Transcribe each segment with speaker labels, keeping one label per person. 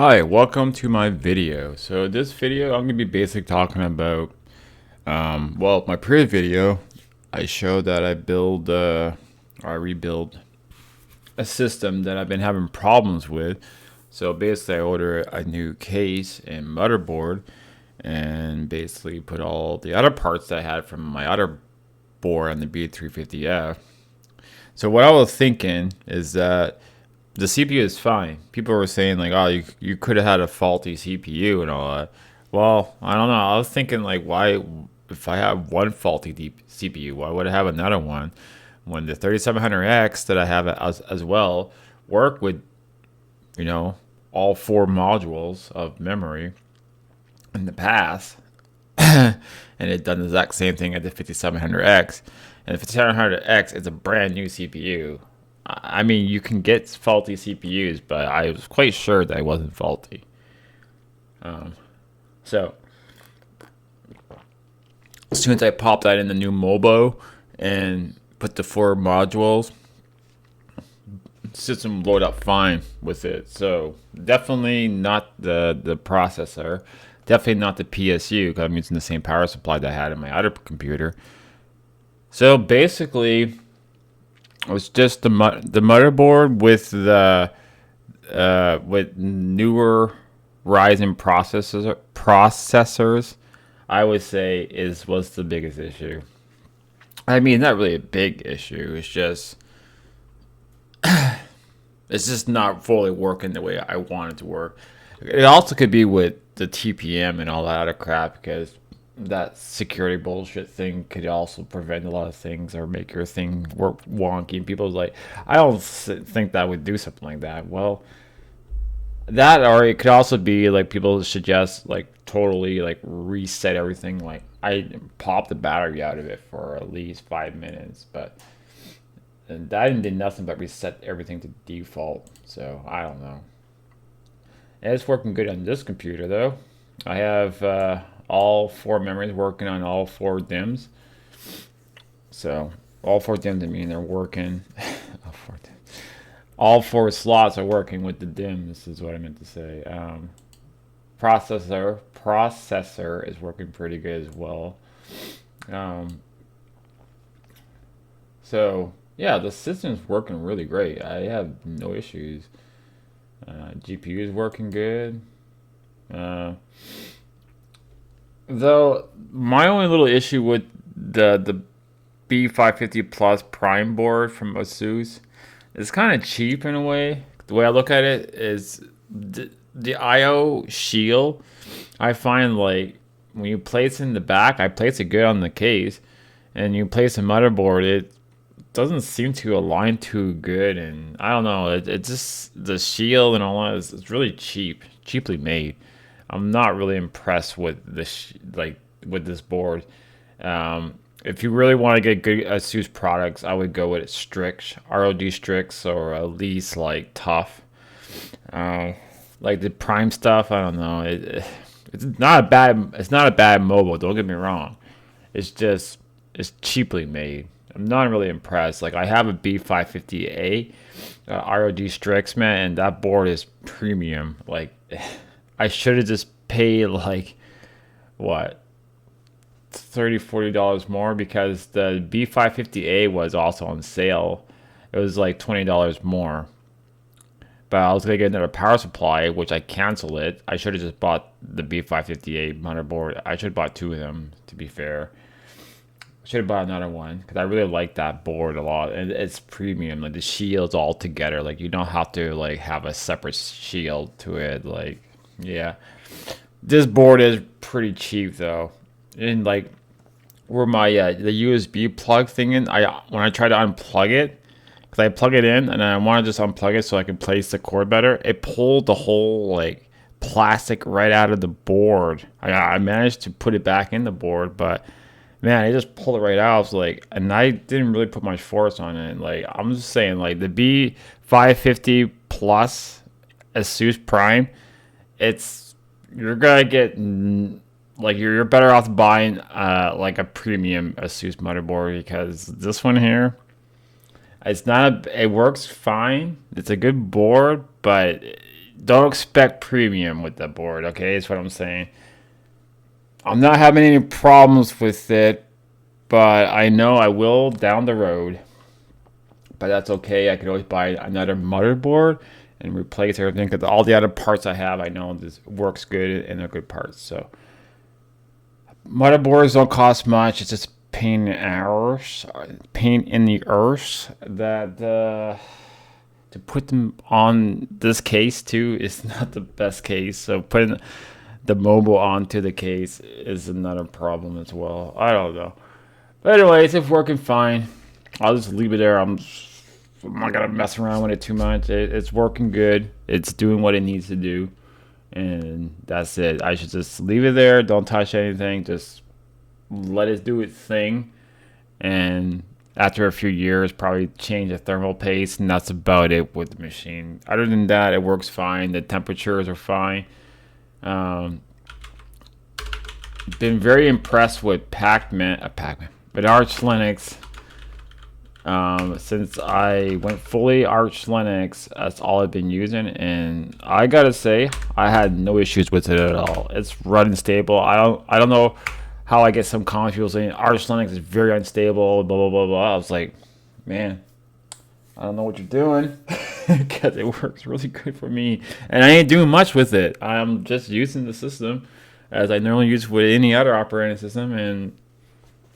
Speaker 1: Hi, welcome to my video. So this video, I'm gonna be basically talking about, well, my previous video, I showed that I rebuild a system that I've been having problems with. So basically, I ordered a new case and motherboard, and basically put all the other parts that I had from my other board on the B350F. So what I was thinking is that the CPU is fine. People were saying like, "Oh, you could have had a faulty CPU and all that." Well, I don't know. I was thinking like, why, if I have one faulty CPU, why would I have another one when the 3700X that I have as well work with, you know, all four modules of memory in the past, and it done the exact same thing at the 5700X, and the 5700X is a brand new CPU. I mean, you can get faulty CPUs, but I was quite sure that it wasn't faulty. So as soon as I popped that in the new Mobo and put the four modules, system loaded up fine with it. So definitely not the processor, definitely not the PSU because I'm using the same power supply that I had in my other computer. So basically, it was just the motherboard with the with newer Ryzen processors. I would say was the biggest issue. I mean, not really a big issue. It's just not fully working the way I want it to work. It also could be with the TPM and all that other crap because that security bullshit thing could also prevent a lot of things or make your thing work wonky. And people's like, I don't think that would do something like that. Well, that, or it could also be like people suggest like totally like reset everything. Like I popped the battery out of it for at least 5 minutes, but and that did nothing but reset everything to default. So I don't know. And it's working good on this computer though. I have all four memories working on all four DIMMs. So all four DIMMs, I mean they're working. All four slots are working with the DIMMs. Is what I meant to say. Processor is working pretty good as well. Um, so yeah, the system's working really great. I have no issues. GPU is working good. Uh, though my only little issue with the B550 Plus Prime board from Asus, it's kind of cheap in a way. The way I look at it is the IO shield. I find like when you place it in the back, I place it good on the case, and you place a motherboard, it doesn't seem to align too good. And I don't know, it just the shield and all that is it's really cheaply made. I'm not really impressed with this with this board. If you really want to get good Asus products, I would go with Strix, ROG Strix, or at least like Tough. Uh, like the Prime stuff, I don't know. It's not a bad mobile. Don't get me wrong. It's just it's cheaply made. I'm not really impressed. Like I have a B550A, ROG Strix, man, and that board is premium. Like I should have just paid like what, $30-$40 more because the B550A was also on sale. It was like $20 more. But I was gonna get another power supply, which I canceled it. I should have just bought the B550A motherboard. I should have bought two of them, to be fair. I should have bought another one because I really like that board a lot, and it's premium. Like the shield's all together. Like you don't have to like have a separate shield to it. Like yeah, this board is pretty cheap though. And like where my the USB plug thing in, I when I try to unplug it, because I plug it in and I want to just unplug it so I can place the cord better, it pulled the whole like plastic right out of the board. I managed to put it back in the board, but man, it just pulled it right out. I was like, and I didn't really put much force on it. Like I'm just saying, like the B550 Plus Asus Prime, it's you're gonna get like you're better off buying like a premium Asus motherboard because this one here, it works fine. It's a good board, but don't expect premium with that board. Okay, is what I'm saying. I'm not having any problems with it, but I know I will down the road. But that's okay. I could always buy another motherboard and replace everything because all the other parts I have, I know this works good and they're good parts. So motherboards don't cost much. It's just pain in the earth that to put them on this case too is not the best case. So putting the mobile onto the case is another problem as well. I don't know. But anyways, it's working fine. I'll just leave it there. I'm not gonna mess around with it too much. It's working good. It's doing what it needs to do, and that's it. I should just leave it there. Don't touch anything. Just let it do its thing, and after a few years, probably change the thermal paste, and that's about it with the machine. Other than that, it works fine. The temperatures are fine. Um, been very impressed with with Arch Linux. Since I went fully Arch Linux, that's all I've been using, and I gotta say, I had no issues with it at all. It's running stable. I don't know how I get some comments people saying Arch Linux is very unstable, blah blah blah blah. I was like, man, I don't know what you're doing because it works really good for me, and I ain't doing much with it. I'm just using the system as I normally use with any other operating system, and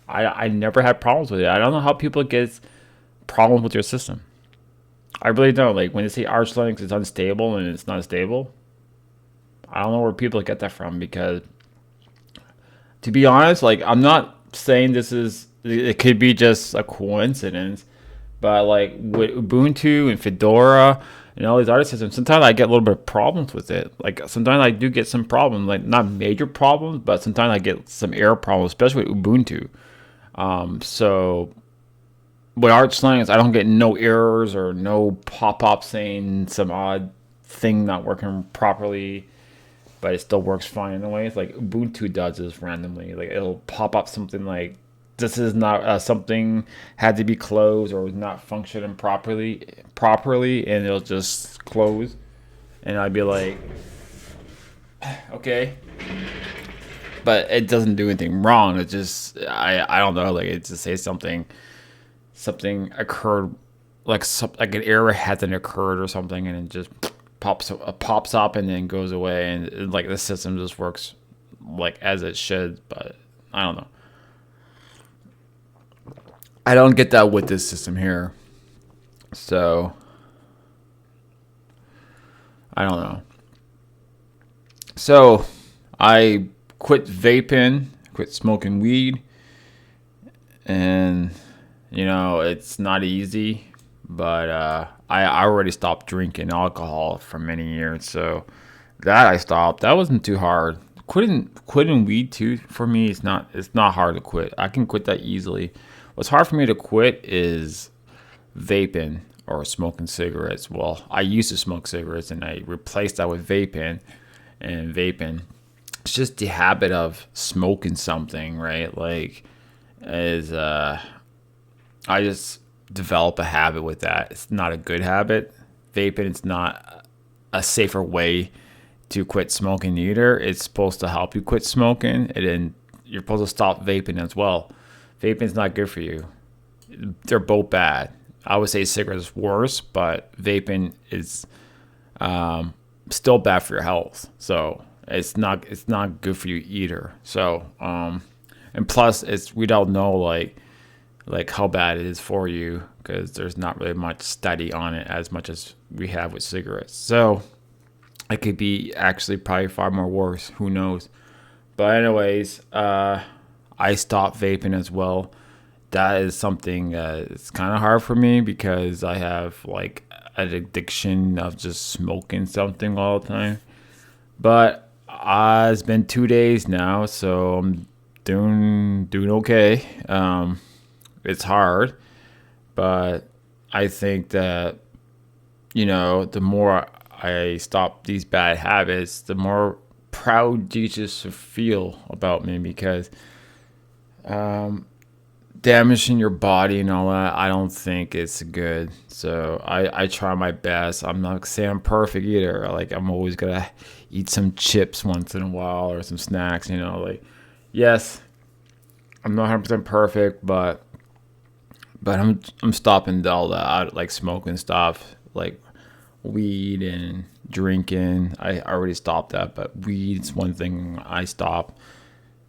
Speaker 1: I never had problems with it. I don't know how people get problems with your system. I really don't. Like when they say Arch Linux is unstable and it's not stable, I don't know where people get that from because to be honest, like I'm not saying this is it could be just a coincidence, but like with Ubuntu and Fedora and all these other systems, sometimes I get a little bit of problems with it. Like sometimes I do get some problems, like not major problems, but sometimes I get some error problems, especially with Ubuntu. So with Arch Linux, I don't get no errors or no pop-up saying some odd thing not working properly, but it still works fine in a way. It's like Ubuntu does this randomly. Like it'll pop up something like this is not something had to be closed or was not functioning properly, and it'll just close, and I'd be like, okay, but it doesn't do anything wrong. It just I don't know. Like it just says something occurred, like an error hasn't occurred or something, and it just pops up and then goes away, and like the system just works like as it should. But I don't know. I don't get that with this system here, so I don't know. So I quit vaping, quit smoking weed, and it's not easy, but I already stopped drinking alcohol for many years, so that I stopped. That wasn't too hard. Quitting weed too for me, it's not hard to quit. I can quit that easily. What's hard for me to quit is vaping or smoking cigarettes. Well, I used to smoke cigarettes and I replaced that with vaping, and vaping. It's just the habit of smoking something, right? Like, is I just develop a habit with that. It's not a good habit. Vaping, it's not a safer way to quit smoking either. It's supposed to help you quit smoking, and then you're supposed to stop vaping as well. Vaping's not good for you. They're both bad. I would say cigarettes is worse, but vaping is still bad for your health. So it's not good for you either. So and plus we don't know like how bad it is for you because there's not really much study on it as much as we have with cigarettes. So it could be actually probably far more worse. Who knows? But anyways, I stopped vaping as well. That is something it's kind of hard for me because I have like an addiction of just smoking something all the time. But it's been 2 days now, so I'm doing okay. It's hard, but I think that the more I stop these bad habits, the more proud Jesus feel about me because damaging your body and all that, I don't think it's good. So I try my best. I'm not saying I'm perfect either. Like, I'm always gonna eat some chips once in a while or some snacks, like, yes, I'm not 100% perfect, but I'm stopping all that, like smoking stuff, like weed and drinking. I already stopped that, but weed's one thing I stopped.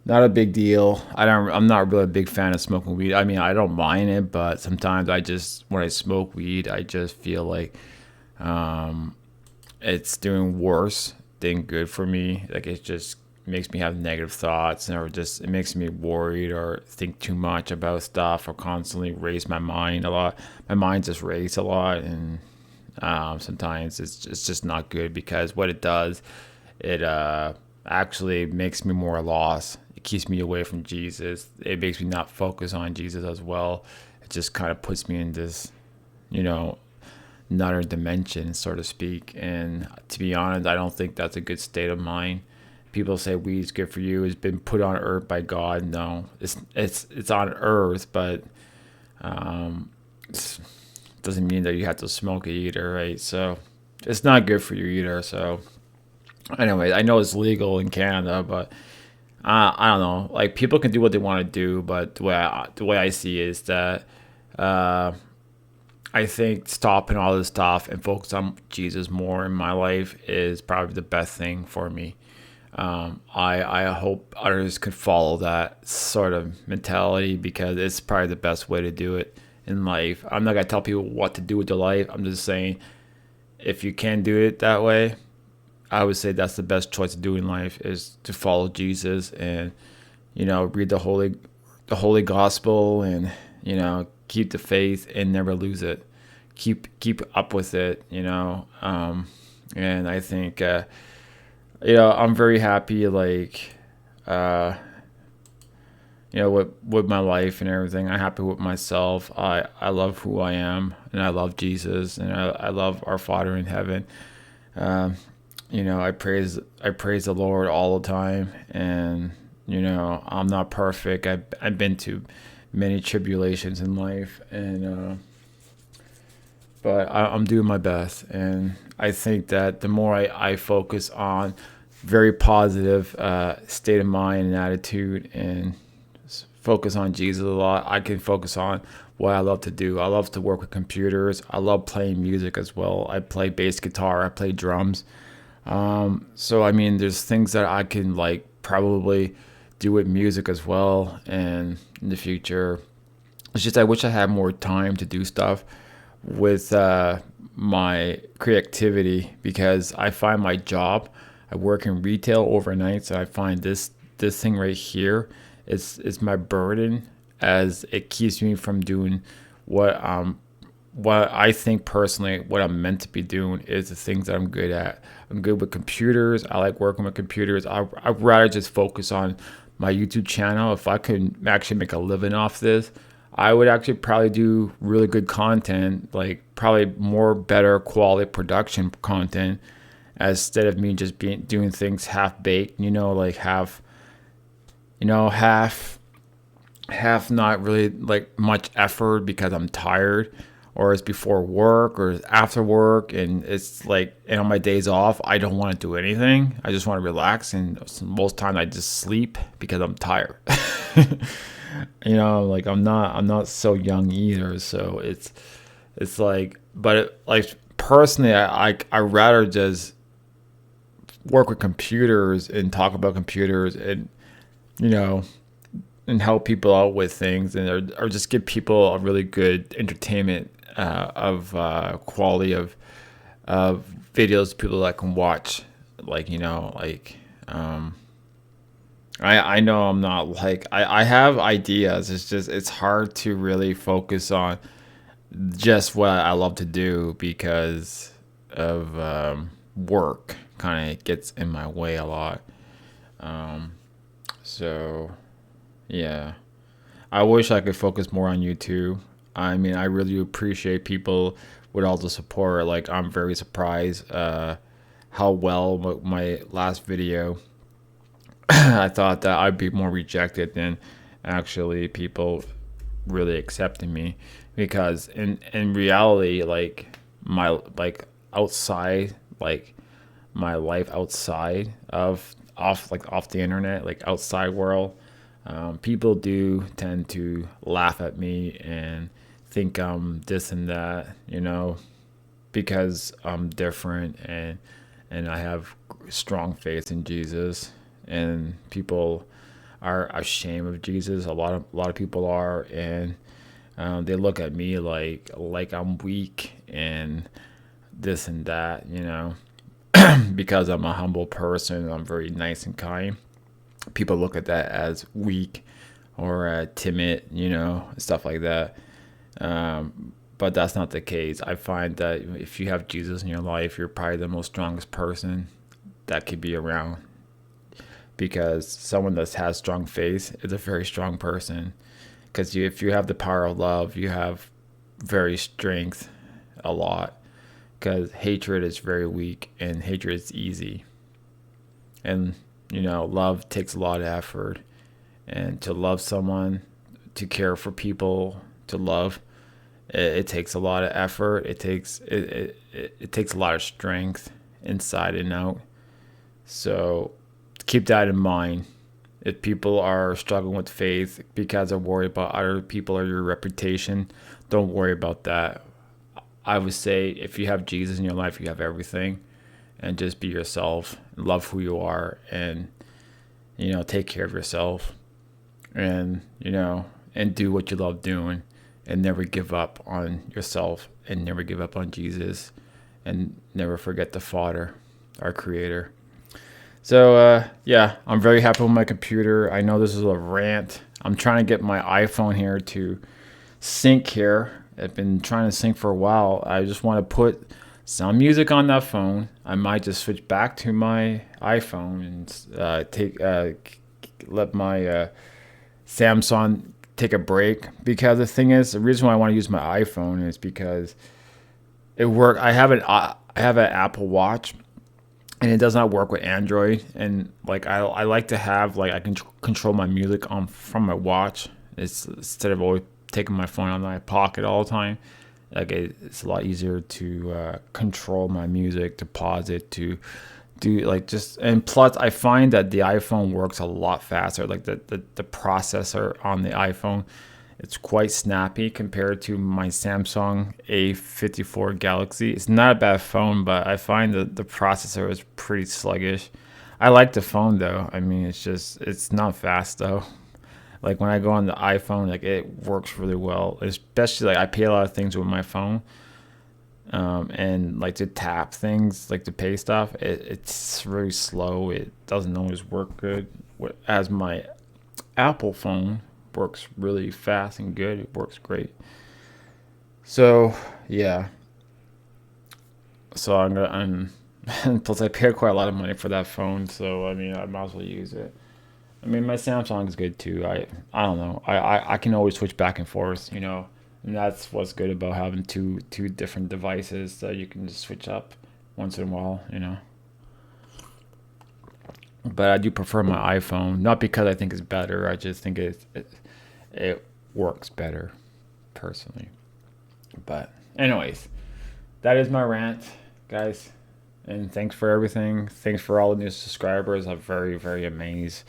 Speaker 1: Not a big deal. I'm not really a big fan of smoking weed. I mean, I don't mind it, but sometimes when I smoke weed, I just feel like it's doing worse than good for me. Like, it just makes me have negative thoughts, or just it makes me worried or think too much about stuff, or constantly race my mind a lot. My mind just races a lot, and sometimes it's just not good, because what it does, it actually makes me more lost. It keeps me away from Jesus. It makes me not focus on Jesus as well. It just kind of puts me in this, you know, another dimension, so to speak. And to be honest, I don't think that's a good state of mind. People say weed's good for you. It's been put on earth by God. No, it's on earth, but it doesn't mean that you have to smoke it either, right? So it's not good for you either. So anyway, I know it's legal in Canada, but I don't know. Like, people can do what they want to do, but the way I see it is that uh, I think stopping all this stuff and focus on Jesus more in my life is probably the best thing for me. I hope others could follow that sort of mentality, because it's probably the best way to do it in life. I'm not gonna tell people what to do with their life. I'm just saying, if you can do it that way, I would say that's the best choice to do in life, is to follow Jesus, and read the holy gospel, and keep the faith and never lose it. Keep up with it. And I think I'm very happy, like, uh, with my life and everything. I'm happy with myself. I love who I am, and I love Jesus, and I love our Father in heaven. Um, I praise the Lord all the time, and I'm not perfect. I've been to many tribulations in life, and but I'm doing my best, and I think that the more I focus on very positive state of mind and attitude, and focus on Jesus a lot, I can focus on what I love to do. I love to work with computers. I love playing music as well. I play bass guitar. I play drums. So I mean, there's things that I can, like, probably do with music as well, and in the future. It's just I wish I had more time to do stuff with my creativity, because I find my job. I work in retail overnight, so I find this thing right here is my burden, as it keeps me from doing what I think personally, what I'm meant to be doing, is the things that I'm good at. I'm good with computers. I like working with computers. I'd rather just focus on my YouTube channel. If I could actually make a living off this, I would actually probably do really good content, like probably more better quality production content, instead of me just doing things half baked, like half not really like much effort, because I'm tired, or it's before work, or it's after work, and it's like, and on my days off, I don't want to do anything. I just want to relax, and most times I just sleep because I'm tired. Like, I'm not so young either, so it's like, but like, personally, I rather just work with computers and talk about computers, and you know and help people out with things, and or just give people a really good entertainment of quality of videos people that can watch, like I know I'm not, like, I have ideas. It's just it's hard to really focus on just what I love to do, because of work kind of gets in my way a lot. So yeah, I wish I could focus more on YouTube. I mean, I really appreciate people with all the support. Like, I'm very surprised how well my last video. I thought that I'd be more rejected than actually people really accepting me, because in reality, like my like outside, like my life outside of off the internet, like outside world, people do tend to laugh at me and think I'm this and that, because I'm different, and I have strong faith in Jesus, and people are ashamed of Jesus. A lot of people are, and they look at me like I'm weak and this and that, because I'm a humble person. I'm very nice and kind. People look at that as weak or timid, stuff like that. But that's not the case. I find that if you have Jesus in your life, you're probably the most strongest person that could be around, because someone that has strong faith is a very strong person. Because if you have the power of love, you have very strength a lot. Because hatred is very weak and hatred is easy. And, love takes a lot of effort. And to love someone, to care for people, to love, it takes a lot of effort. It takes a lot of strength inside and out. So keep that in mind. If people are struggling with faith because they're worried about other people or your reputation, don't worry about that. I would say if you have Jesus in your life, you have everything. And just be yourself, love who you are, and take care of yourself, and and do what you love doing, and never give up on yourself, and never give up on Jesus, and never forget the Father, our Creator. So yeah, I'm very happy with my computer. I know this is a rant. I'm trying to get my iPhone here to sync here. I've been trying to sync for a while. I just want to put some music on that phone. I might just switch back to my iPhone and let my Samsung take a break, because the thing is, the reason why I want to use my iPhone is because it work. I have an Apple Watch, and it does not work with Android. And like I like to have, like, I can control my music from my watch. It's instead of always taking my phone out of my pocket all the time. Like it's a lot easier to control my music, to pause it, to do and plus I find that the iPhone works a lot faster. Like the processor on the iPhone, it's quite snappy compared to my Samsung A54 Galaxy. It's not a bad phone, but I find that the processor is pretty sluggish. I like the phone though. I mean, it's not fast though. Like when I go on the iPhone, like it works really well. Especially like I pay a lot of things with my phone, and like to tap things, like to pay stuff, it's really slow. It doesn't always work good. As my Apple phone works really fast and good. It works great. So yeah. So and plus I paid quite a lot of money for that phone. So I mean, I might as well use it. I mean, my Samsung is good too. I don't know. I can always switch back and forth, and that's what's good about having two different devices that you can just switch up once in a while. But I do prefer my iPhone, not because I think it's better. I just think it works better, personally. But anyways, that is my rant, guys. And thanks for everything. Thanks for all the new subscribers. I'm very, very amazed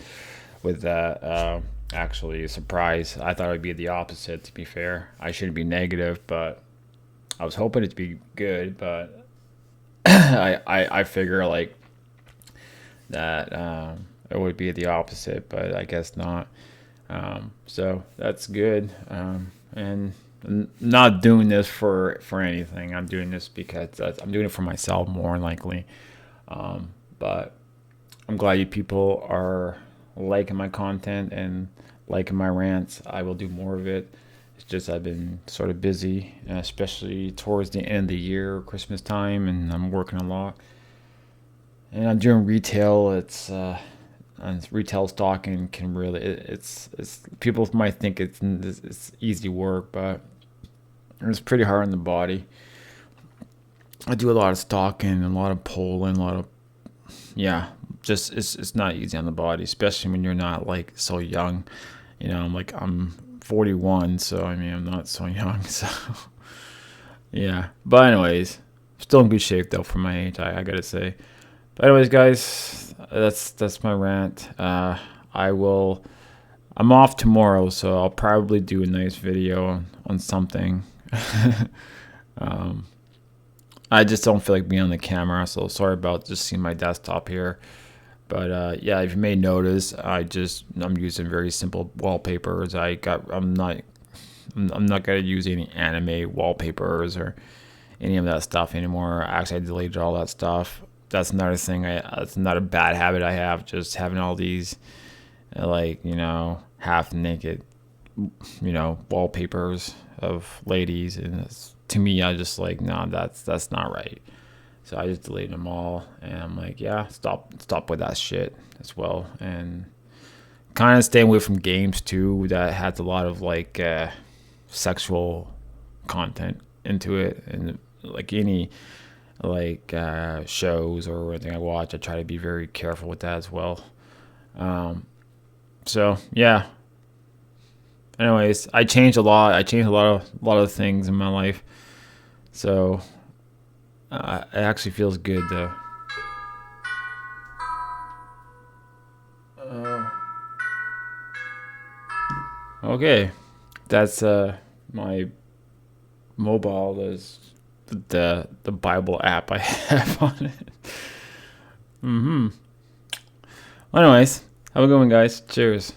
Speaker 1: with that. Actually, a surprise. I thought it would be the opposite, to be fair. I shouldn't be negative, but I was hoping it to be good. But I figure like that it would be the opposite, but I guess not. So that's good. And I'm not doing this for anything. I'm doing this because I'm doing it for myself, more than likely. But I'm glad you people are liking my content and liking my rants. I will do more of it. It's just I've been sort of busy, especially towards the end of the year, Christmas time, and I'm working a lot. And I'm doing retail. And retail stocking can really it's people might think it's easy work, but it's pretty hard on the body. I do a lot of stocking, a lot of polling, a lot of just it's not easy on the body, especially when you're not like so young. I'm 41, so I mean I'm not so young. So yeah, but anyways, still in good shape though for my age. I gotta say. But anyways, guys, that's my rant. I will. I'm off tomorrow, so I'll probably do a nice video on something. I just don't feel like being on the camera, so sorry about just seeing my desktop here. But yeah, if you may notice, I'm using very simple wallpapers. I'm not gonna use any anime wallpapers or any of that stuff anymore. Actually, I deleted all that stuff. That's another thing. It's not a bad habit I have. Just having all these, like, half naked, wallpapers of ladies, and to me, I just like, no, that's not right. So I just deleted them all, and I'm like, yeah, stop with that shit as well, and kind of stay away from games too that has a lot of like sexual content into it, and like any like shows or anything I watch, I try to be very careful with that as well. So yeah. Anyways, I changed a lot. I changed a lot of things in my life. So it actually feels good though. Okay, that's my mobile. Is the Bible app I have on it. Anyways, have a good one, guys. Cheers.